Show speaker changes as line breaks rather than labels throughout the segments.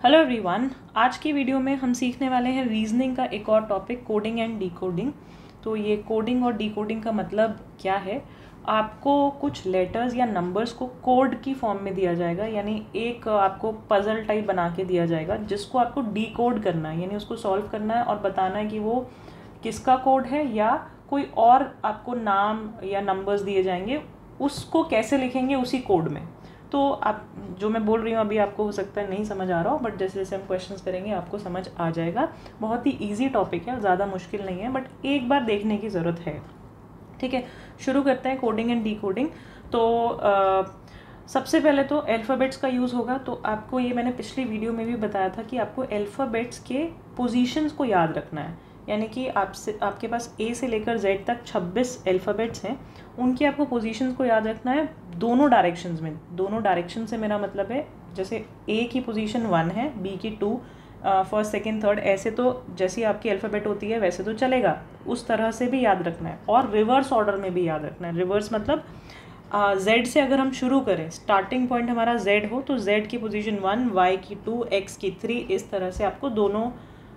Hello everyone, आज की video में हम सीखने वाले हैं रीजनिंग का एक और टॉपिक, कोडिंग एंड डीकोडिंग। तो ये कोडिंग और डीकोडिंग का मतलब क्या है? आपको कुछ लेटर्स या नंबर्स को कोड की फॉर्म में दिया जाएगा, यानी एक आपको पजल टाइप बना के दिया जाएगा जिसको आपको डीकोड करना है, यानी उसको सॉल्व करना है और बताना है कि वो किसका कोड है, या कोई और आपको नाम या नंबर्स दिए जाएंगे, उसको कैसे लिखेंगे उसी कोड में। तो आप जो मैं बोल रही हूँ अभी आपको हो सकता है नहीं समझ आ रहा हो, बट जैसे जैसे हम क्वेश्चंस करेंगे आपको समझ आ जाएगा। बहुत ही इजी टॉपिक है, ज़्यादा मुश्किल नहीं है, बट एक बार देखने की ज़रूरत है। ठीक है, शुरू करते हैं कोडिंग एंड डीकोडिंग। तो सबसे पहले तो अल्फ़ाबेट्स का यूज़ होगा। तो आपको ये मैंने पिछली वीडियो में भी बताया था कि आपको अल्फ़ाबेट्स के पोजीशंस को याद रखना है, यानी कि आपके पास ए से लेकर जेड तक 26 अल्फ़ाबेट्स हैं, उनकी आपको पोजीशंस को याद रखना है दोनों डायरेक्शंस में। दोनों डायरेक्शन से मेरा मतलब है, जैसे ए की पोजीशन 1 है, बी की 2, फर्स्ट सेकंड थर्ड, ऐसे तो जैसी आपकी अल्फ़ाबेट होती है वैसे तो चलेगा, उस तरह से भी याद रखना है और रिवर्स ऑर्डर में भी याद रखना है। रिवर्स मतलब जेड से अगर हम शुरू करें, स्टार्टिंग पॉइंट हमारा जेड हो तो जेड की पोजीशन 1, वाई की 2, एक्स की 3, इस तरह से आपको दोनों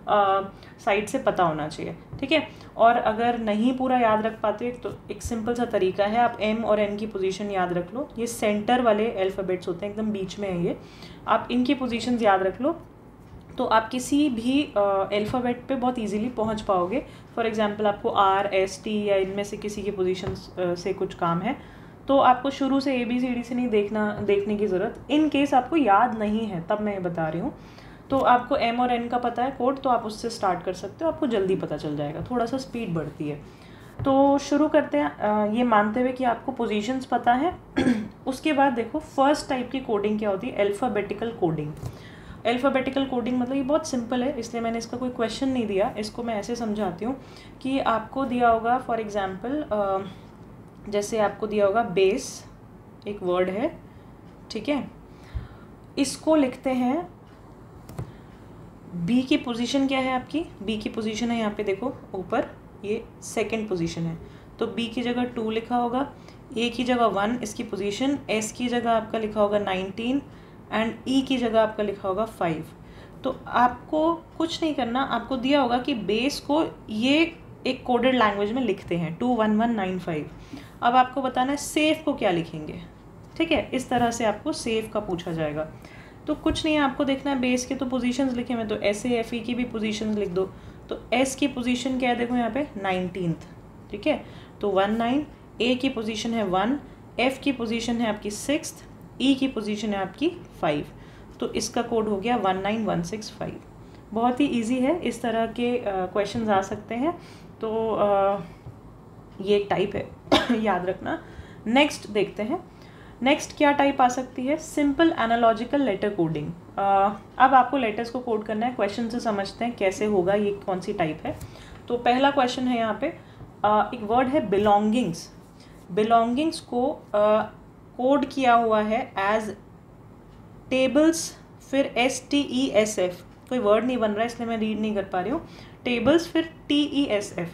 साइड से पता होना चाहिए। ठीक है, और अगर नहीं पूरा याद रख पाते तो एक सिंपल सा तरीका है, आप एम और एन की पोजीशन याद रख लो। ये सेंटर वाले अल्फ़ाबेट्स होते हैं, एकदम बीच में है ये, आप इनकी पोजीशंस याद रख लो तो आप किसी भी अल्फ़ाबेट पे बहुत इजीली पहुंच पाओगे। फॉर एग्जांपल आपको आर, एस, टी या इनमें से किसी की पोजीशंस से कुछ काम है तो आपको शुरू से ABCD से नहीं देखने की ज़रूरत। इन केस आपको याद नहीं है तब मैं ये बता रही हूँ, तो आपको एम और एन का पता है कोड, तो आप उससे स्टार्ट कर सकते हो, आपको जल्दी पता चल जाएगा, थोड़ा सा स्पीड बढ़ती है। तो शुरू करते हैं ये मानते हुए कि आपको पोजीशंस पता है। उसके बाद देखो फर्स्ट टाइप की कोडिंग क्या होती है, अल्फ़ाबेटिकल कोडिंग। अल्फ़ाबेटिकल कोडिंग मतलब ये बहुत सिंपल है, इसलिए मैंने इसका कोई क्वेश्चन नहीं दिया। इसको मैं ऐसे समझाती हूँ कि आपको दिया होगा, फॉर एग्जाम्पल जैसे आपको दिया होगा बेस, एक वर्ड है, ठीक है, इसको लिखते हैं। बी की पोजीशन क्या है आपकी? बी की पोजीशन है यहाँ पे देखो ऊपर, ये सेकंड पोजीशन है, तो बी की जगह 2 लिखा होगा, ए की जगह 1 इसकी पोजीशन, एस की जगह आपका लिखा होगा 19 एंड ई की जगह आपका लिखा होगा 5। तो आपको कुछ नहीं करना, आपको दिया होगा कि बेस को ये एक कोडेड लैंग्वेज में लिखते हैं 21195। अब आपको बताना है सेफ को क्या लिखेंगे। ठीक है, इस तरह से आपको सेफ का पूछा जाएगा। तो कुछ नहीं है, आपको देखना है बेस के तो पोजीशंस लिखे हुए, तो SAFE की भी पोजीशंस लिख दो। तो एस की पोजीशन क्या है देखो यहाँ पे 19th, ठीक है, तो 19, ए की पोजीशन है 1, एफ की पोजीशन है आपकी 6th, ई की पोजीशन है आपकी 5, तो इसका कोड हो गया 19165। बहुत ही ईजी है, इस तरह के क्वेश्चंस आ सकते हैं। तो ये एक टाइप है याद रखना। नेक्स्ट देखते हैं, नेक्स्ट क्या टाइप आ सकती है, सिंपल एनालॉजिकल लेटर कोडिंग। अब आपको लेटर्स को कोड करना है, क्वेश्चन से समझते हैं कैसे होगा, ये कौन सी टाइप है। तो पहला क्वेश्चन है यहाँ पे, एक वर्ड है बिलोंगिंग्स। बिलोंगिंग्स को कोड किया हुआ है एज टेबल्स, फिर STESF, कोई वर्ड नहीं बन रहा है इसलिए मैं रीड नहीं कर पा रही हूँ, टेबल्स फिर TESF।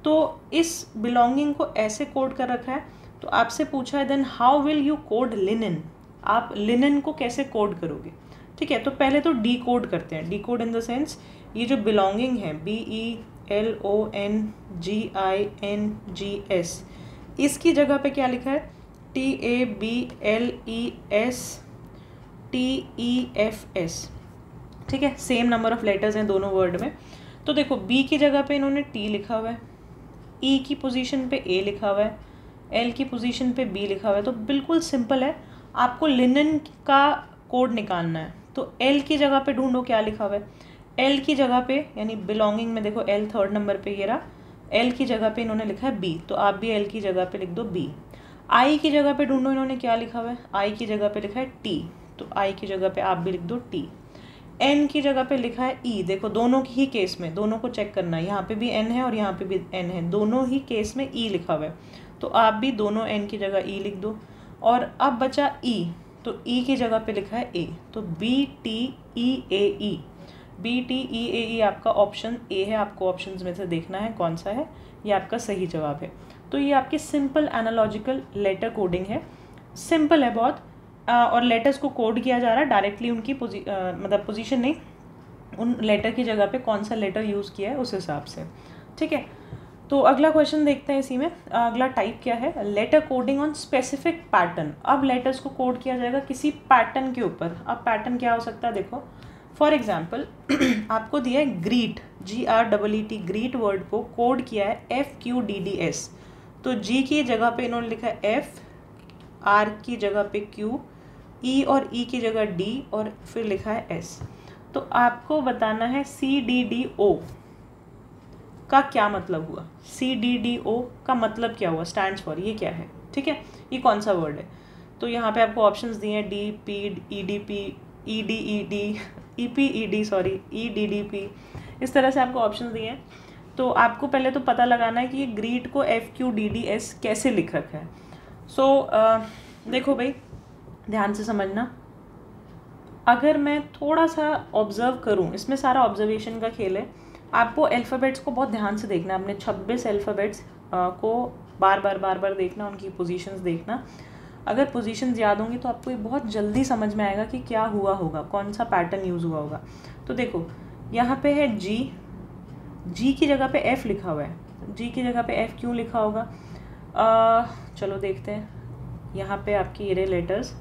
तो इस बिलोंगिंग को ऐसे कोड कर रखा है। तो आपसे पूछा है then how will you code linen, आप लिनन को कैसे कोड करोगे। ठीक है, तो पहले तो डी कोड करते हैं। D code in the sense, ये जो बिलोंगिंग है BELONGINGS, इसकी जगह पे क्या लिखा है TABLESTEFS। ठीक है, सेम नंबर ऑफ लेटर्स हैं दोनों वर्ड में। तो देखो बी की जगह पे इन्होंने T लिखा हुआ है, ई की पोजीशन पे A लिखा हुआ है, एल की पोजीशन पे B लिखा हुआ है। तो बिल्कुल सिंपल है, आपको लिनन का कोड निकालना है। तो एल की जगह पे ढूंढो क्या लिखा हुआ है। एल की जगह पे, यानी बिलोंगिंग में देखो एल थर्ड नंबर पे ये रहा, एल की जगह पे इन्होंने लिखा है B, तो आप भी एल की जगह पे लिख दो B। आई की जगह पे ढूंढो इन्होंने क्या लिखा हुआ है, आई की जगह पे लिखा है T, तो आई की जगह पे आप भी लिख दो T। एन की जगह पे लिखा है E, देखो दोनों ही केस में, दोनों को चेक करना है, यहाँ पे भी N है और यहाँ पे भी N है, दोनों ही केस में E लिखा हुआ है, तो आप भी दोनों N की जगह E लिख दो। और अब बचा E, तो E की जगह पे लिखा है A, तो BTEAE, BTEAE आपका ऑप्शन A है, आपको ऑप्शंस में से देखना है कौन सा है, ये आपका सही जवाब है। तो ये आपकी सिंपल एनालॉजिकल लेटर कोडिंग है, सिंपल है बहुत, और लेटर्स को कोड किया जा रहा है डायरेक्टली उनकी मतलब पोजीशन नहीं, उन लेटर की जगह पे कौन सा लेटर यूज़ किया है उस हिसाब से। ठीक है, तो अगला क्वेश्चन देखते हैं इसी में। अगला टाइप क्या है, letter coding on specific pattern. अब लेटर्स को कोड किया जाएगा किसी पैटर्न के ऊपर। अब पैटर्न क्या हो सकता है, देखो फॉर एग्जाम्पल आपको दिया है ग्रीट, GREET, ग्रीट वर्ड को कोड किया है FQDDS। तो G की जगह पे इन्होंने लिखा है F, R की जगह पे Q, E और E की जगह D और फिर लिखा है S। तो आपको बताना है CDDO का क्या मतलब हुआ। CDDO का मतलब क्या हुआ, स्टैंड्स फॉर, ये क्या है। ठीक है, ये कौन सा वर्ड है। तो यहाँ पे आपको ऑप्शंस दिए हैं DP, EDP, EDED, EPED, sorry EDDP, इस तरह से आपको ऑप्शंस दिए हैं। तो आपको पहले तो पता लगाना है कि ये ग्रीट को FQDDS कैसे लिख रखा है। देखो भाई ध्यान से समझना, अगर मैं थोड़ा सा ऑब्जर्व करूँ, इसमें सारा ऑब्जर्वेशन का खेल है। आपको अल्फ़ाबेट्स को बहुत ध्यान से देखना, अपने 26 अल्फ़ाबेट्स को बार बार देखना, उनकी पोजीशंस देखना। अगर पोजीशंस याद होंगी तो आपको ये बहुत जल्दी समझ में आएगा कि क्या हुआ होगा, कौन सा पैटर्न यूज़ हुआ होगा। तो देखो यहाँ पे है G की जगह पे F लिखा हुआ है, G की जगह पे F क्यों लिखा होगा, चलो देखते हैं। यहाँ पे आपकी ये लेटर्स,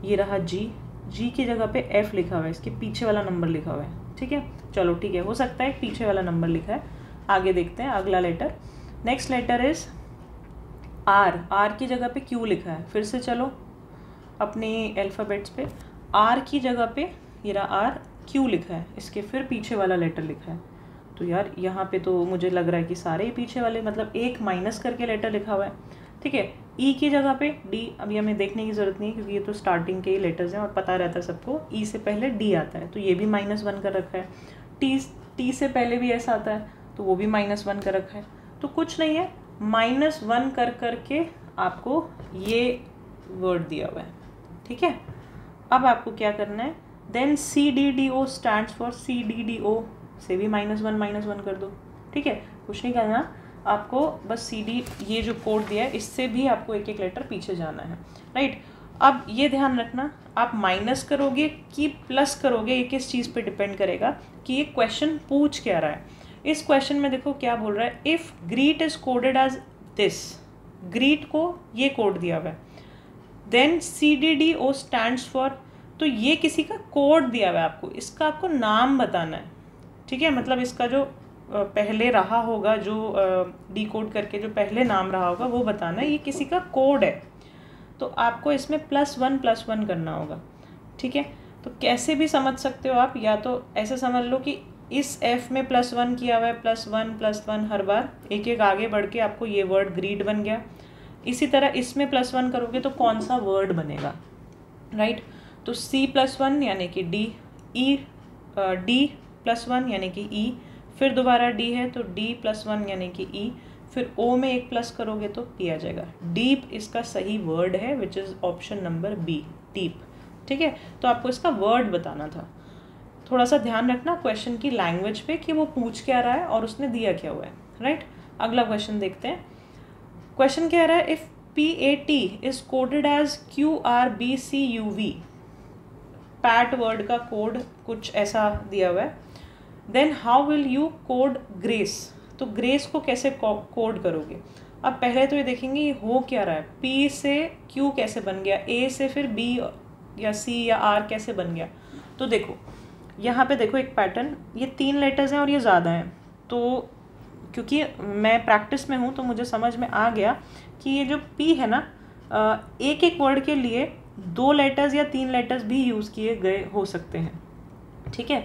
ये रहा G की जगह पे F लिखा हुआ है, इसके पीछे वाला नंबर लिखा हुआ है। ठीक है, चलो ठीक है, हो सकता है पीछे वाला नंबर लिखा है। आगे देखते हैं अगला letter. Next letter is R की जगह पे Q लिखा है। फिर से चलो अपने अल्फ़ाबेट्स पे, R की जगह पे ये रहा R, Q लिखा है, इसके फिर पीछे वाला लेटर लिखा है। तो यार यहाँ पे तो मुझे लग रहा है कि सारे ही पीछे वाले, मतलब एक माइनस करके लेटर लिखा हुआ है। ठीक है, E की जगह पे D, अभी हमें देखने की ज़रूरत नहीं है क्योंकि ये तो स्टार्टिंग के ही लेटर्स हैं और पता रहता है सबको, E से पहले D आता है तो ये भी -1 कर रखा है। T से पहले भी ऐसा आता है तो वो भी -1 कर रखा है। तो कुछ नहीं है, -1 कर करके आपको ये वर्ड दिया हुआ है। ठीक है, अब आपको क्या करना है, then CDDO stands for, CDDO से भी -1 कर दो। ठीक है, कुछ नहीं करना आपको, बस CD ये जो कोड दिया है इससे भी आपको एक एक लेटर पीछे जाना है। राइट, अब ये ध्यान रखना, आप माइनस करोगे कि प्लस करोगे ये किस चीज़ पे डिपेंड करेगा कि ये क्वेश्चन पूछ क्या रहा है। इस क्वेश्चन में देखो क्या बोल रहा है, if greet is coded as this, greet को ये कोड दिया हुआ है, देन CDDO स्टैंड्स फॉर, तो ये किसी का कोड दिया हुआ है आपको, इसका आपको नाम बताना है। ठीक है, मतलब इसका जो पहले रहा होगा, जो डिकोड करके जो पहले नाम रहा होगा वो बताना है, ये किसी का कोड है तो आपको इसमें +1 करना होगा। ठीक है, तो कैसे भी समझ सकते हो आप, या तो ऐसे समझ लो कि इस F में +1 किया हुआ है, +1 हर बार एक एक आगे बढ़ के आपको ये वर्ड ग्रीड बन गया। इसी तरह इसमें +1 करोगे तो कौन सा वर्ड बनेगा। राइट, तो C+1 यानी कि D, D+1 यानी कि E, फिर दोबारा D है तो D+1 यानी कि E, फिर O में एक प्लस करोगे तो P आ जाएगा। डीप इसका सही वर्ड है which is option number B, deep. ठीक है, तो आपको इसका वर्ड बताना था। थोड़ा सा ध्यान रखना क्वेश्चन की लैंग्वेज पे कि वो पूछ क्या रहा है और उसने दिया क्या हुआ है। राइट, अगला क्वेश्चन देखते हैं। क्वेश्चन क्या रहा है, if PAT is coded as QRBCUV, pat word का कोड कुछ ऐसा दिया हुआ है, then how will you code grace, तो ग्रेस को कैसे कोड करोगे। अब पहले तो ये देखेंगे ये हो क्या रहा है, P से Q कैसे बन गया, A से फिर B या C या R कैसे बन गया। तो देखो यहाँ पे देखो एक पैटर्न, ये 3 लेटर्स हैं और ये ज़्यादा हैं, तो क्योंकि मैं प्रैक्टिस में हूँ तो मुझे समझ में आ गया कि ये जो P है ना, एक एक वर्ड के लिए 2 लेटर्स या 3 लेटर्स भी यूज़ किए गए हो सकते हैं। ठीक है,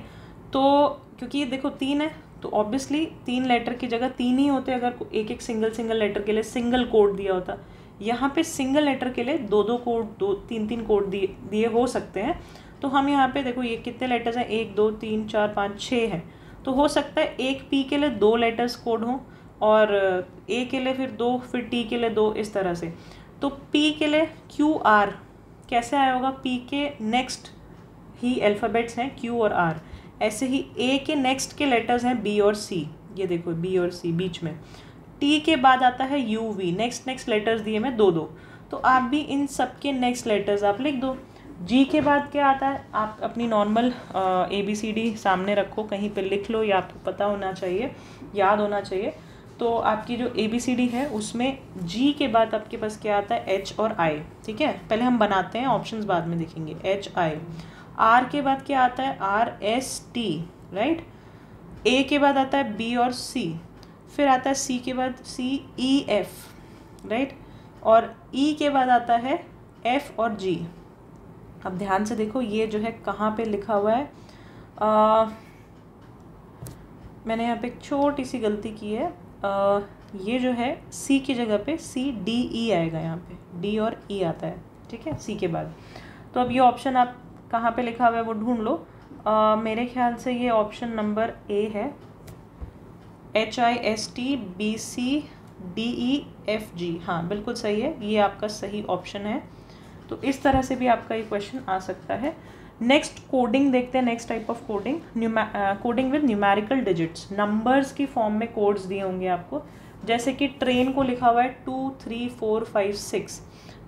तो क्योंकि ये देखो 3 है तो ऑब्वियसली 3 लेटर की जगह 3 ही होते अगर एक एक सिंगल लेटर के लिए सिंगल कोड दिया होता। यहाँ पे सिंगल लेटर के लिए 2 कोड, 3 कोड दिए हो सकते हैं। तो हम यहाँ पे देखो ये कितने लेटर्स हैं, 1 2 3 4 5 6 हैं, तो हो सकता है एक P के लिए 2 लेटर्स कोड हों और A के लिए फिर 2, फिर T के लिए 2, इस तरह से। तो P के लिए QR कैसे आया होगा, P के नेक्स्ट ही अल्फ़ाबेट्स हैं Q और R, ऐसे ही A के नेक्स्ट के लेटर्स हैं B और C, ये देखो B और C बीच में। T के बाद आता है UV, नेक्स्ट लेटर्स दिए मैं 2, तो आप भी इन सब के नेक्स्ट लेटर्स आप लिख दो। जी के बाद क्या आता है, आप अपनी नॉर्मल ABCD सामने रखो, कहीं पे लिख लो, या आपको पता होना चाहिए, याद होना चाहिए। तो आपकी जो ABCD है उसमें जी के बाद आपके पास क्या आता है, H और I। ठीक है, पहले हम बनाते हैं, ऑप्शंस बाद में देखेंगे। HI। R के बाद क्या आता है, RST, राइट। A के बाद आता है B और C, फिर आता है C के बाद CEF, राइट, और E के बाद आता है F और G। अब ध्यान से देखो ये जो है कहाँ पे लिखा हुआ है, मैंने यहाँ पे एक छोटी सी गलती की है। ये जो है C की जगह पे CDE आएगा, यहाँ पे D और E आता है, ठीक है, C के बाद। तो अब ये ऑप्शन आप कहाँ पे लिखा हुआ है वो ढूंढ लो। मेरे ख्याल से ये ऑप्शन नंबर A है, HISTBCDEFG। हाँ बिल्कुल सही है, ये आपका सही ऑप्शन है। तो इस तरह से भी आपका ये क्वेश्चन आ सकता है। नेक्स्ट कोडिंग देखते हैं, next type of coding, coding with numerical digits. Numbers की फॉर्म में कोड्स दिए होंगे आपको, जैसे कि ट्रेन को लिखा हुआ है 2 3 4 5 6,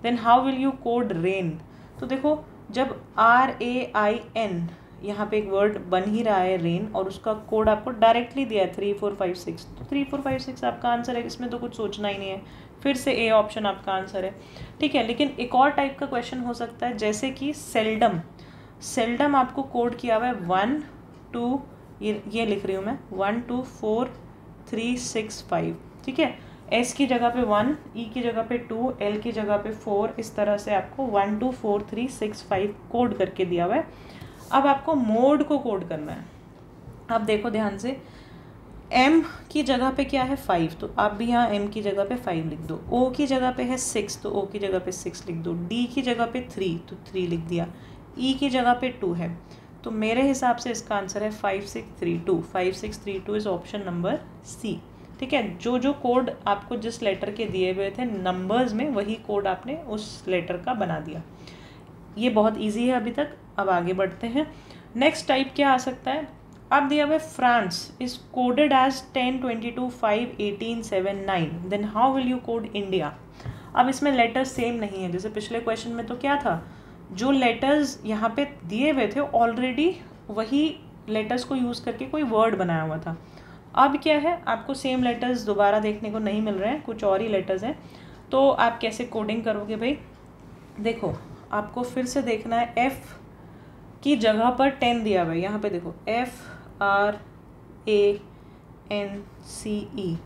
then how will you code rain. तो देखो जब RAIN, यहाँ पे एक वर्ड बन ही रहा है रेन, और उसका कोड आपको डायरेक्टली दिया है 3 4 5 6, तो 3 4 5 6 आपका आंसर है, इसमें तो कुछ सोचना ही नहीं है, फिर से A ऑप्शन आपका आंसर है। ठीक है, लेकिन एक और टाइप का क्वेश्चन हो सकता है, जैसे कि सेल्डम। सेल्डम आपको कोड किया हुआ है 1 2, ये लिख रही हूँ मैं, 1 2 4 3 6 5, ठीक है। S की जगह पे 1, E की जगह पे 2, L की जगह पे 4, इस तरह से आपको 1 2 4 3 6 5 कोड करके दिया हुआ है। अब आपको मोड को कोड करना है। अब देखो ध्यान से, M की जगह पे क्या है 5, तो आप भी यहाँ M की जगह पे 5 लिख दो। O की जगह पे है 6, तो O की जगह पे 6 लिख दो। D की जगह पे 3, तो 3 लिख दिया। E की जगह पे 2 है, तो मेरे हिसाब से इसका आंसर है 5632। 5632 इज ऑप्शन नंबर C। ठीक है, जो जो कोड आपको जिस लेटर के दिए हुए थे नंबर्स में, वही कोड आपने उस लेटर का बना दिया। ये बहुत इजी है अभी तक। अब आगे बढ़ते हैं। नेक्स्ट टाइप क्या आ सकता है, अब दिया हुआ France is coded as 10 22 5 18 7 9, then how will you code India. अब इसमें लेटर्स सेम नहीं है, जैसे पिछले क्वेश्चन में तो क्या था, जो लेटर्स यहाँ पे दिए हुए थे ऑलरेडी वही लेटर्स को यूज़ करके कोई वर्ड बनाया हुआ था। अब क्या है, आपको सेम लेटर्स दोबारा देखने को नहीं मिल रहे हैं, कुछ और ही लेटर्स हैं। तो आप कैसे कोडिंग करोगे भाई, देखो आपको फिर से देखना है, F की जगह पर 10 दिया हुआ है, यहाँ पे देखो FRANCE।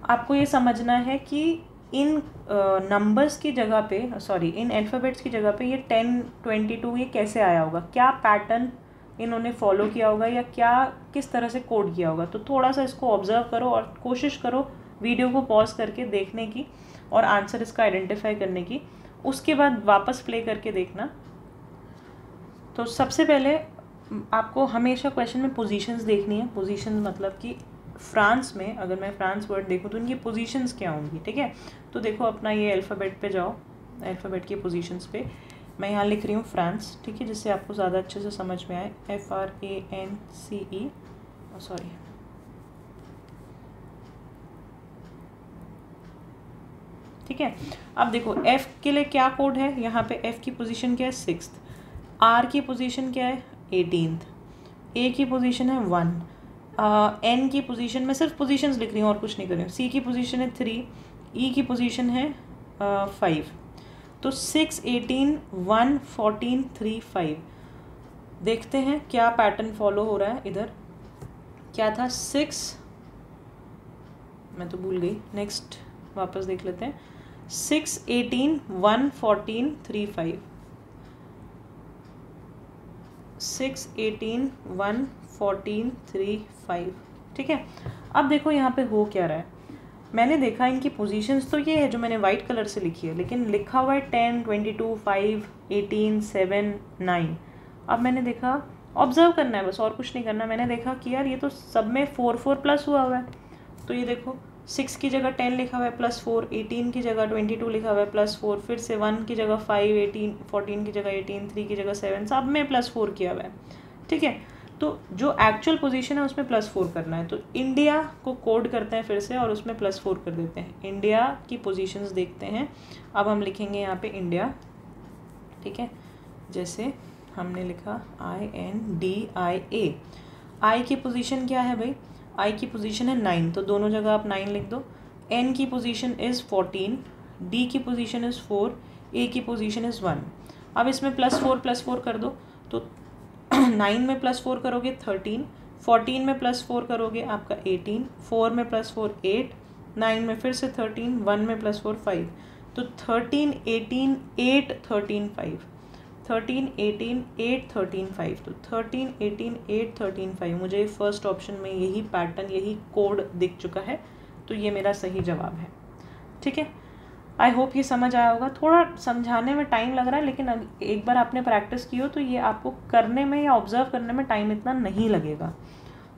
आपको ये समझना है कि इन नंबर्स की जगह पे, सॉरी इन अल्फ़ाबेट्स की जगह पे ये 10 22 ये कैसे आया होगा, क्या पैटर्न इन्होंने फॉलो किया होगा, या क्या किस तरह से कोड किया होगा। तो थोड़ा सा इसको ऑब्जर्व करो और कोशिश करो वीडियो को पॉज करके देखने की और आंसर इसका आइडेंटिफाई करने की, उसके बाद वापस प्ले करके देखना। तो सबसे पहले आपको हमेशा क्वेश्चन में पोजीशंस देखनी है। पोजीशंस मतलब कि फ्रांस में, अगर मैं फ्रांस वर्ड देखूँ तो इनकी पोजीशंस क्या होंगी, ठीक है। तो देखो अपना ये अल्फ़ाबेट पे जाओ, अल्फ़ाबेट की पोजीशंस पे मैं यहाँ लिख रही हूँ फ्रांस, ठीक है, जिससे आपको ज़्यादा अच्छे से समझ में आए। FRANCE, सॉरी ठीक है। अब देखो F के लिए क्या कोड है, यहाँ पे F की पोजीशन क्या है 6th, R की पोजीशन क्या है 18th, A की पोजीशन है 1, N की पोजीशन में सिर्फ पोजीशंस लिख रही हूँ और कुछ नहीं कर रही हूँ। C की पोजीशन है 3, E की पोजीशन है 5, तो 6 18 1 14 3 5। देखते हैं क्या पैटर्न फॉलो हो रहा है। इधर क्या था 6, मैं तो भूल गई, नेक्स्ट वापस देख लेते हैं। 6 18 1 14 3 5, 6 18 1 14 3 5, ठीक है। अब देखो यहाँ पे हो क्या रहा है, मैंने देखा इनकी पोजीशंस तो ये है जो मैंने वाइट कलर से लिखी है, लेकिन लिखा हुआ है 10 22 5 18 7 9। अब मैंने देखा, ऑब्जर्व करना है बस और कुछ नहीं करना, मैंने देखा कि यार ये तो सब में 4 4 प्लस हुआ है। तो ये देखो 6 की जगह 10 लिखा हुआ है +4, 18 की जगह 22 लिखा हुआ है +4, फिर से 1 की जगह 5, 18 14 की जगह 18, 3 की जगह 7, सब में +4 किया हुआ है, ठीक है। तो जो एक्चुअल पोजीशन है उसमें +4 करना है। तो इंडिया को कोड करते हैं फिर से और उसमें +4 कर देते हैं। इंडिया की पोजीशंस देखते हैं। अब हम लिखेंगे यहाँ पे इंडिया, ठीक है। जैसे हमने लिखा INDIA। आई की पोजीशन क्या है भाई, आई की पोजीशन है 9, तो दोनों जगह आप 9 लिख दो। एन की पोजीशन इज़ 14, डी की पोजीशन इज़ 4, ए की पोजीशन इज़ 1। अब इसमें +4 कर दो, तो 9 में +4 करोगे 13, 14 में +4 करोगे आपका 18, 4 में +4 8, 9 में फिर से 13, 1 में +4 5, तो 13 18 8 13 5, 13 18 8 13 5, तो 13 18 8 13 5। मुझे फर्स्ट ऑप्शन में यही पैटर्न, यही कोड दिख चुका है, तो ये मेरा सही जवाब है, ठीक है। आई होप ये समझ आया होगा। थोड़ा समझाने में टाइम लग रहा है, लेकिन एक बार आपने प्रैक्टिस की हो तो ये आपको करने में या ऑब्जर्व करने में टाइम इतना नहीं लगेगा।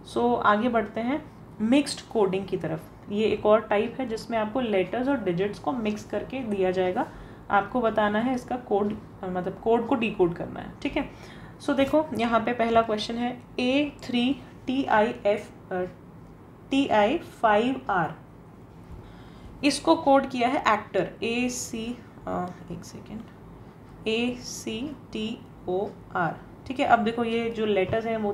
सो आगे बढ़ते हैं मिक्स्ड कोडिंग की तरफ। ये एक और टाइप है जिसमें आपको लेटर्स और डिजिट्स को मिक्स करके दिया जाएगा। आपको बताना है इसका कोड, मतलब कोड को डिकोड करना है, ठीक है। सो देखो यहाँ पे पहला क्वेश्चन है A3TI5R। इसको कोड किया है एक्टर ACTOR, ठीक है। अब देखो ये जो लेटर्स हैं वो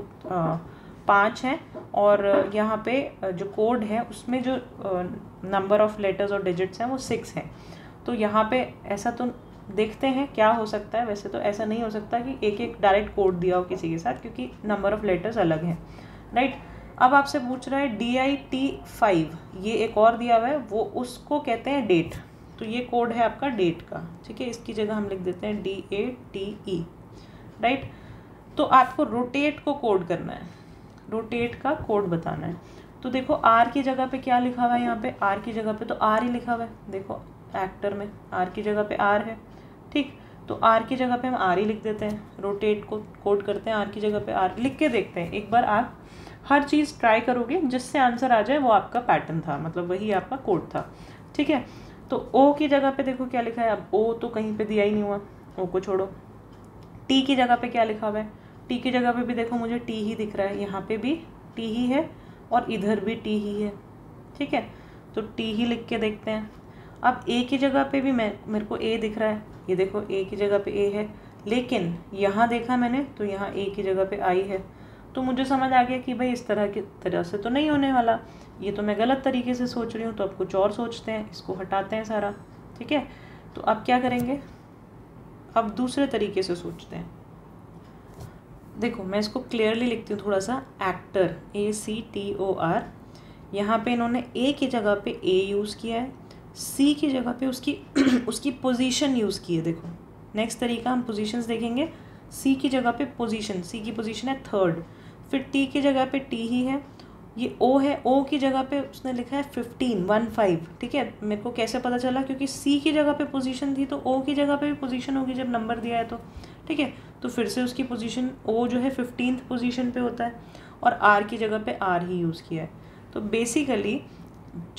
5 हैं और यहाँ पे जो कोड है उसमें जो नंबर ऑफ लेटर्स और डिजिट्स हैं वो 6 हैं। तो यहाँ पे ऐसा तो देखते हैं क्या हो सकता है। वैसे तो ऐसा नहीं हो सकता कि एक एक डायरेक्ट कोड दिया हो किसी के साथ, क्योंकि नंबर ऑफ लेटर्स अलग हैं, राइट। अब आपसे पूछ रहा है DIT5, ये एक और दिया हुआ है, वो उसको कहते हैं डेट। तो ये कोड है आपका डेट का, ठीक है। इसकी जगह हम लिख देते हैं DATE, राइट। तो आपको रोटेट को कोड करना है, रोटेट का कोड बताना है। तो देखो R की जगह पे क्या लिखा हुआ है, यहाँ पे R की जगह पे तो R ही लिखा हुआ है। देखो एक्टर में R की जगह पे R है, ठीक। तो R की जगह पे हम R ही लिख देते हैं। रोटेट को कोड करते हैं, R की जगह पे R लिख के देखते हैं। एक बार आप हर चीज़ ट्राई करोगे, जिससे आंसर आ जाए वो आपका पैटर्न था, मतलब वही आपका कोड था, ठीक है। तो O की जगह पे देखो क्या लिखा है। अब O तो कहीं पे दिया ही नहीं हुआ, O को छोड़ो। T की जगह पे क्या लिखा हुआ है, T की जगह पे भी देखो मुझे T ही दिख रहा है। यहाँ पे भी T ही है और इधर भी T ही है, ठीक है। तो T ही लिख के देखते हैं। अब A की जगह पे भी मेरे को A दिख रहा है। ये देखो A की जगह पे A है, लेकिन यहाँ देखा मैंने तो यहाँ A की जगह पे I है। तो मुझे समझ आ गया कि भाई इस तरह से तो नहीं होने वाला, ये तो मैं गलत तरीके से सोच रही हूँ। तो अब कुछ और सोचते हैं, इसको हटाते हैं सारा, ठीक है। तो अब क्या करेंगे, अब दूसरे तरीके से सोचते हैं। देखो मैं इसको क्लियरली लिखती हूँ थोड़ा सा। एक्टर ACTOR, यहाँ पे इन्होंने A की जगह पे A यूज़ किया है, C की जगह पे उसकी पोजीशन यूज़ की है। देखो नेक्स्ट तरीका हम पोजीशंस देखेंगे। C की जगह पे पोजीशन, C की पोजीशन है 3rd, फिर T की जगह पे T ही है, ये O है, O की जगह पे उसने लिखा है 15, ठीक है। मेरे को कैसे पता चला, क्योंकि C की जगह पे पोजीशन थी, तो O की जगह पे भी पोजीशन होगी जब नंबर दिया है तो, ठीक है। तो फिर से उसकी पोजीशन O जो है 15th पोजीशन पे होता है, और R की जगह पे R ही यूज़ किया है। तो बेसिकली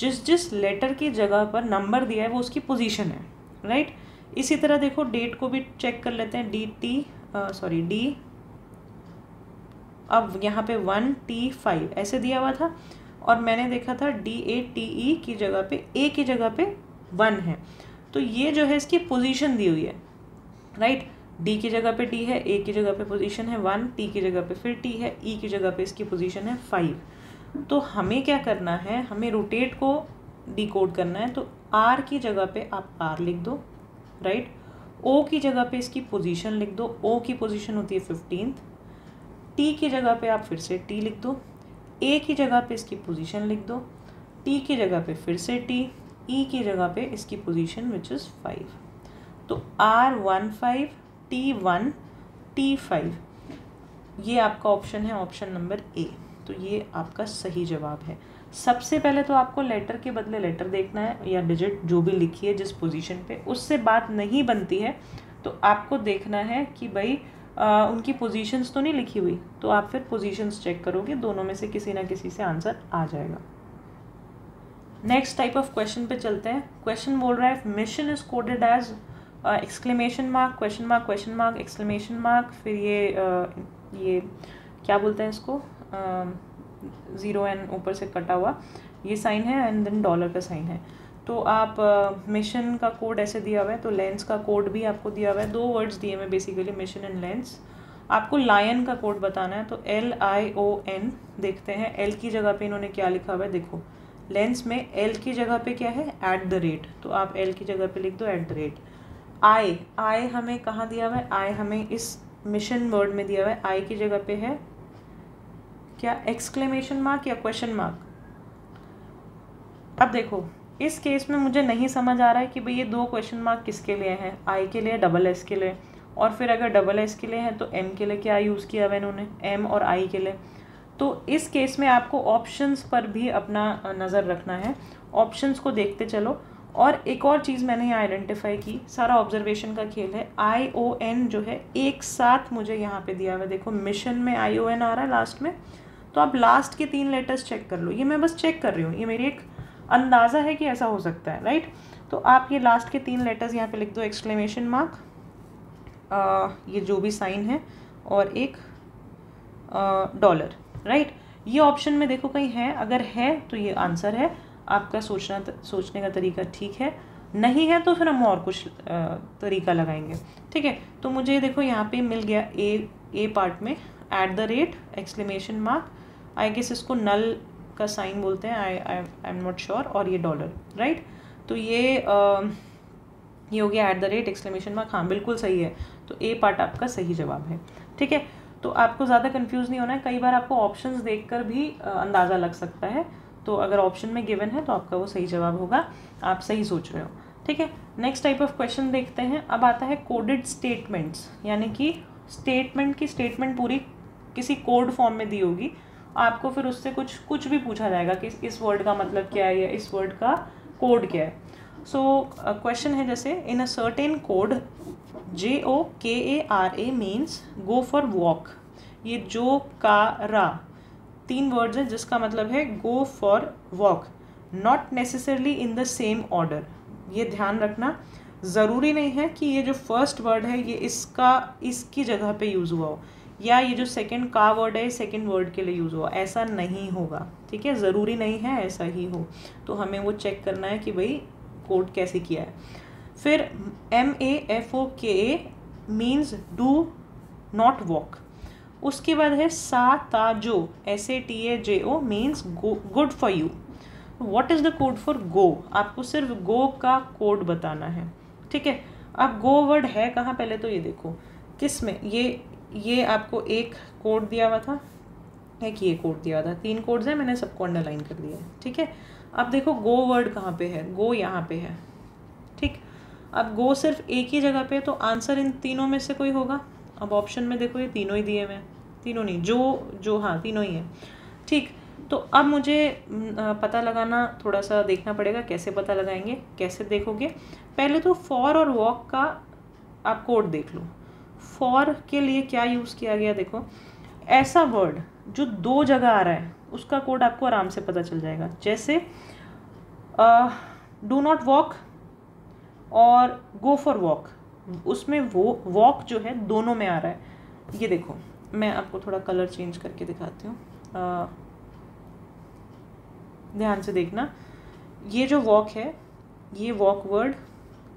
जिस लेटर की जगह पर नंबर दिया है वो उसकी पोजीशन है, राइट। इसी तरह देखो डेट को भी चेक कर लेते हैं। D, अब यहाँ पे 1T5 ऐसे दिया हुआ था, और मैंने देखा था DATE की जगह पे A की जगह पे 1 है। तो ये जो है इसकी पोजीशन दी हुई है, राइट। D की जगह पे D है, A की जगह पे पोजीशन है 1, T की जगह पे फिर T है, E की जगह पे इसकी पोजीशन है 5। तो हमें क्या करना है, हमें रोटेट को डिकोड करना है। तो R की जगह पे आप R लिख दो, राइट। O की जगह पे इसकी पोजीशन लिख दो, O की पोजीशन होती है 15th। T की जगह पे आप फिर से T लिख दो, A की जगह पे इसकी पोजीशन लिख दो, T की जगह पे फिर से T, E की जगह पे इसकी पोजीशन विच इज़ 5। तो R15, T1, T5, ये आपका ऑप्शन है, ऑप्शन नंबर A। तो ये आपका सही जवाब है। सबसे पहले तो आपको लेटर के बदले लेटर देखना है, या डिजिट जो भी लिखी है जिस पोजीशन पे, उससे बात नहीं बनती है तो आपको देखना है कि भाई उनकी पोजीशंस तो नहीं लिखी हुई। तो आप फिर पोजीशंस चेक करोगे, दोनों में से किसी ना किसी से आंसर आ जाएगा। नेक्स्ट टाइप ऑफ क्वेश्चन पे चलते हैं। क्वेश्चन बोल रहा है mission is coded as exclamation mark, question mark, exclamation mark, फिर ये क्या बोलते हैं इसको, ज़ीरो एन ऊपर से कटा हुआ ये साइन है एंड देन डॉलर का साइन है। तो आप मिशन का कोड ऐसे दिया हुआ है, तो लेंस का कोड भी आपको दिया हुआ है। 2 वर्ड्स दिए हुए बेसिकली, मिशन एंड लेंस। आपको लायन का कोड बताना है, तो LION देखते हैं। एल की जगह पे इन्होंने क्या लिखा हुआ है, देखो लेंस में एल की जगह पे क्या है, @, तो आप एल की जगह पे लिख दो @। आई हमें कहाँ दिया हुआ है, आई हमें इस मिशन वर्ड में दिया हुआ है। आई की जगह पे है क्या, एक्सक्लेमेशन मार्क या क्वेश्चन मार्क। अब देखो इस केस में मुझे नहीं समझ आ रहा है कि भाई ये 2 क्वेश्चन मार्क किसके लिए हैं, आई के लिए, SS के लिए, और फिर अगर SS के लिए है तो M के लिए क्या यूज़ किया हुआ इन्होंने, M और I के लिए। तो इस केस में आपको ऑप्शंस पर भी अपना नज़र रखना है, ऑप्शंस को देखते चलो। और एक और चीज़ मैंने यहाँ आइडेंटिफाई की, सारा ऑब्जर्वेशन का खेल है। ION जो है एक साथ मुझे यहाँ पे दिया हुआ है, देखो मिशन में ION आ रहा है लास्ट में, तो आप लास्ट के 3 लेटर्स चेक कर लो। ये मैं बस चेक कर रही हूँ, ये मेरी एक अंदाज़ा है कि ऐसा हो सकता है, राइट। तो आप ये लास्ट के 3 लेटर्स यहाँ पे लिख दो, एक्सक्लेमेशन मार्क, ये जो भी साइन है, और एक डॉलर, राइट। ये ऑप्शन में देखो कहीं है, अगर है तो ये आंसर है। आपका सोचने का तरीका ठीक है, नहीं है तो फिर हम और कुछ तरीका लगाएंगे, ठीक है। तो मुझे देखो यहाँ पे मिल गया ए पार्ट में @ एक्सक्लेमेशन मार्क, आई गेस इसको नल का साइन बोलते हैं, आई एम नॉट श्योर, और ये डॉलर, राइट। तो ये हो गया @ एक्सक्लेमेशन मार्क, हाँ बिल्कुल सही है। तो ए पार्ट आपका सही जवाब है, ठीक है। तो आपको ज़्यादा कंफ्यूज नहीं होना है, कई बार आपको ऑप्शंस देखकर भी अंदाज़ा लग सकता है। तो अगर ऑप्शन में गिवन है तो आपका वो सही जवाब होगा, आप सही सोच रहे हो, ठीक है। नेक्स्ट टाइप ऑफ क्वेश्चन देखते हैं। अब आता है कोडेड स्टेटमेंट्स, यानी कि स्टेटमेंट की स्टेटमेंट पूरी किसी कोड फॉर्म में दी होगी, आपको फिर उससे कुछ भी पूछा जाएगा कि इस वर्ड का मतलब क्या है या इस वर्ड का कोड क्या है। सो क्वेश्चन है जैसे, in a certain code JOKARA means go for walk. ये जो का रा 3 वर्ड्स हैं जिसका मतलब है गो for walk, not necessarily in the same order. ये ध्यान रखना, ज़रूरी नहीं है कि ये जो फर्स्ट वर्ड है ये इसकी जगह पे यूज़ हुआ हो, या ये जो सेकंड का वर्ड है सेकंड वर्ड के लिए यूज़ हुआ, ऐसा नहीं होगा, ठीक है। ज़रूरी नहीं है ऐसा ही हो, तो हमें वो चेक करना है कि भाई कोड कैसे किया है। फिर MAFOKA means do not walk. उसके बाद है SATAJO, SATAJO means good for you. What is the code for go, आपको सिर्फ गो का कोड बताना है, ठीक है। अब गो वर्ड है कहाँ, पहले तो ये देखो किस में, ये आपको एक कोड दिया हुआ था, एक ये कोड दिया हुआ था, 3 कोड्स हैं, मैंने सबको अंडरलाइन कर दिया है, ठीक है। अब देखो गो वर्ड कहाँ पे है, गो यहाँ पे है, ठीक। अब गो सिर्फ एक ही जगह पे, तो आंसर इन तीनों में से कोई होगा। अब ऑप्शन में देखो ये तीनों ही दिए हुए हैं, तीनों नहीं, जो हाँ तीनों ही हैं, ठीक। तो अब मुझे पता लगाना थोड़ा सा देखना पड़ेगा, कैसे पता लगाएंगे, कैसे देखोगे। पहले तो फॉर और वॉक का आप कोड देख लो। फॉर के लिए क्या यूज़ किया गया, देखो ऐसा वर्ड जो 2 जगह आ रहा है उसका कोड आपको आराम से पता चल जाएगा। जैसे डू नॉट वॉक और गो फॉर वॉक, उसमें वो वॉक जो है दोनों में आ रहा है। ये देखो मैं आपको थोड़ा कलर चेंज करके दिखाती हूँ, ध्यान से देखना। ये जो वॉक है, ये वॉक वर्ड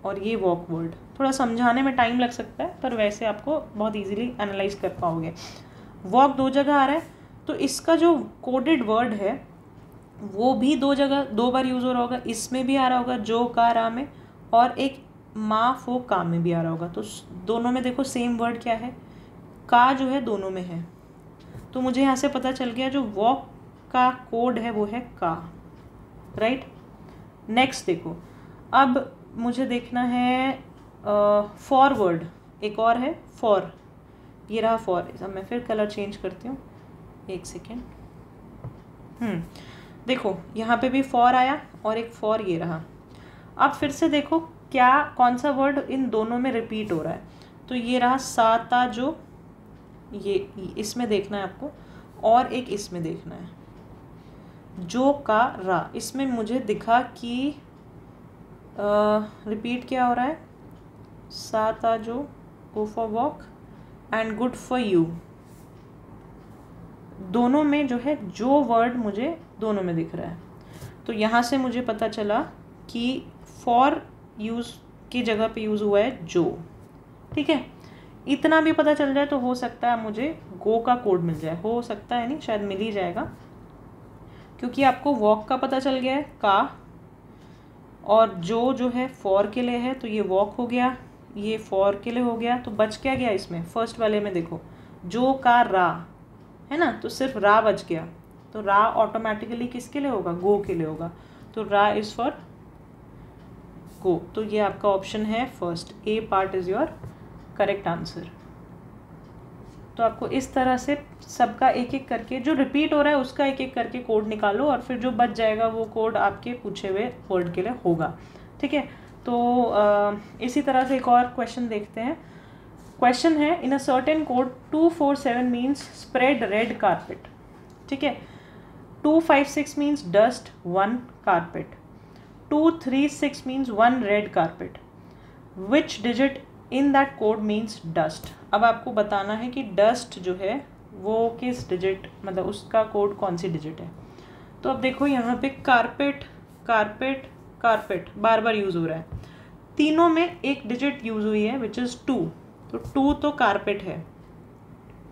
और ये वॉक वर्ड, थोड़ा समझाने में टाइम लग सकता है पर वैसे आपको बहुत इजीली एनालाइज कर पाओगे। वॉक 2 जगह आ रहा है, तो इसका जो कोडेड वर्ड है वो भी 2 बार यूज़ हो रहा होगा। इसमें भी आ रहा होगा जो का रा में, और एक मा फो का में भी आ रहा होगा। तो दोनों में देखो सेम वर्ड क्या है, का जो है दोनों में है। तो मुझे यहाँ से पता चल गया जो वॉक का कोड है वो है का, राइट। नेक्स्ट देखो, अब मुझे देखना है फॉरवर्ड, एक और है फॉर, ये रहा फॉर। अब मैं फिर कलर चेंज करती हूँ, 1 सेकेंड। देखो यहाँ पे भी फॉर आया और एक फॉर ये रहा। अब फिर से देखो क्या कौन सा वर्ड इन दोनों में रिपीट हो रहा है, तो ये रहा साता जो, ये इसमें देखना है आपको, और एक इसमें देखना है जो का रा। इसमें मुझे दिखा कि रिपीट क्या हो रहा है, साता जो, गो for walk and good for you, दोनों में जो है जो वर्ड मुझे दोनों में दिख रहा है, तो यहाँ से मुझे पता चला कि फॉर यूज़ की जगह पे यूज़ हुआ है जो। ठीक है, इतना भी पता चल जाए तो हो सकता है मुझे गो का कोड मिल जाए, हो सकता है नहीं, शायद मिल ही जाएगा, क्योंकि आपको वॉक का पता चल गया है का, और जो है फॉर के लिए है, तो ये वॉक हो गया, ये फॉर के लिए हो गया, तो बच क्या गया इसमें, फर्स्ट वाले में देखो जो का रा है ना, तो सिर्फ रा बच गया, तो रा ऑटोमेटिकली किसके लिए होगा, गो के लिए होगा, तो रा इज़ फॉर गो। तो ये आपका ऑप्शन है first, A part is your correct answer. तो आपको इस तरह से सबका एक एक करके, जो रिपीट हो रहा है उसका एक एक करके कोड निकालो, और फिर जो बच जाएगा वो कोड आपके पूछे हुए वर्ड के लिए होगा। ठीक है, तो इसी तरह से एक और क्वेश्चन देखते हैं। क्वेश्चन है, in a certain code 247 means spread red carpet. ठीक है, 256 means dust 1 carpet, 236 means 1 red carpet, which digit in that code means dust. अब आपको बताना है कि डस्ट जो है वो किस डिजिट, मतलब उसका कोड कौन सी डिजिट है। तो अब देखो यहाँ पे कारपेट कारपेट कारपेट बार बार यूज़ हो रहा है, तीनों में एक डिजिट यूज़ हुई है विच इज़ 2, तो 2 तो कारपेट है।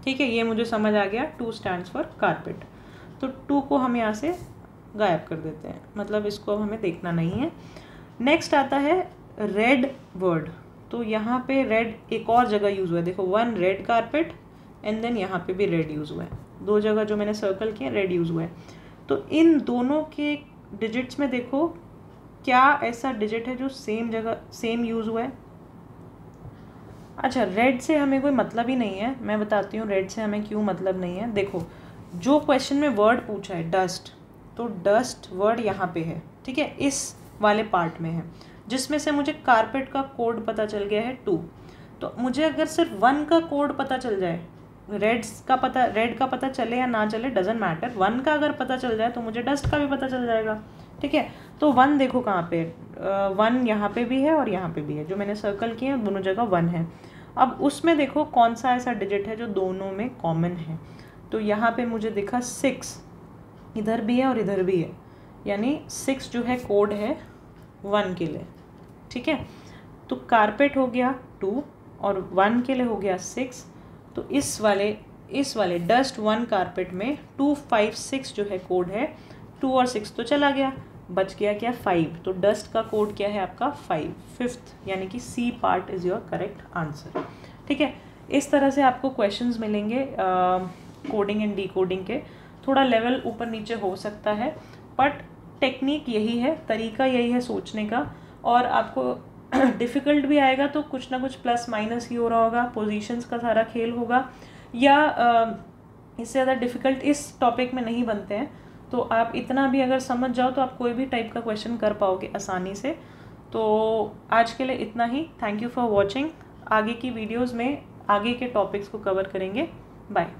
ठीक है, ये मुझे समझ आ गया, 2 स्टैंड्स फॉर कारपेट, तो 2 को हम यहाँ से गायब कर देते हैं, मतलब इसको अब हमें देखना नहीं है। नेक्स्ट आता है रेड वर्ड, तो यहाँ पे रेड एक और जगह यूज़ हुआ है, देखो 1 रेड कारपेट एंड देन यहाँ पे भी रेड यूज़ हुआ है, 2 जगह जो मैंने सर्कल किया रेड यूज़ हुआ है। तो इन दोनों के डिजिट्स में देखो क्या ऐसा डिजिट है जो सेम जगह सेम यूज़ हुआ है। अच्छा, रेड से हमें कोई मतलब ही नहीं है, मैं बताती हूँ रेड से हमें क्यों मतलब नहीं है। देखो जो क्वेश्चन में वर्ड पूछा है डस्ट, तो डस्ट वर्ड यहाँ पे है, ठीक है, इस वाले पार्ट में है, जिसमें से मुझे कारपेट का कोड पता चल गया है 2। तो मुझे अगर सिर्फ 1 का कोड पता चल जाए, रेड का पता चले या ना चले डजेंट मैटर, 1 का अगर पता चल जाए तो मुझे डस्ट का भी पता चल जाएगा। ठीक है, तो 1 देखो कहाँ पे, 1 यहाँ पे भी है और यहाँ पे भी है, जो मैंने सर्कल किए हैं दोनों जगह 1 है। अब उसमें देखो कौन सा ऐसा डिजिट है जो दोनों में कॉमन है, तो यहाँ पे मुझे दिखा 6, इधर भी है और इधर भी है, यानी 6 जो है कोड है 1 के लिए। ठीक है, तो कारपेट हो गया 2 और 1 के लिए हो गया 6, तो इस वाले डस्ट 1 कारपेट में 256 जो है कोड है, 2 और 6 तो चला गया, बच गया क्या 5, तो डस्ट का कोड क्या है आपका 5, फिफ्थ, यानी कि C part is your correct answer. ठीक है, इस तरह से आपको क्वेश्चंस मिलेंगे कोडिंग एंड डीकोडिंग के, थोड़ा लेवल ऊपर नीचे हो सकता है, बट टेक्निक यही है, तरीका यही है सोचने का, और आपको डिफ़िकल्ट भी आएगा तो कुछ ना कुछ प्लस माइनस ही हो रहा होगा, पोजीशंस का सारा खेल होगा, या इससे ज़्यादा डिफ़िकल्ट इस टॉपिक में नहीं बनते हैं, तो आप इतना भी अगर समझ जाओ तो आप कोई भी टाइप का क्वेश्चन कर पाओगे आसानी से। तो आज के लिए इतना ही, थैंक यू फॉर वॉचिंग। आगे की वीडियोज़ में आगे के टॉपिक्स को कवर करेंगे। बाय।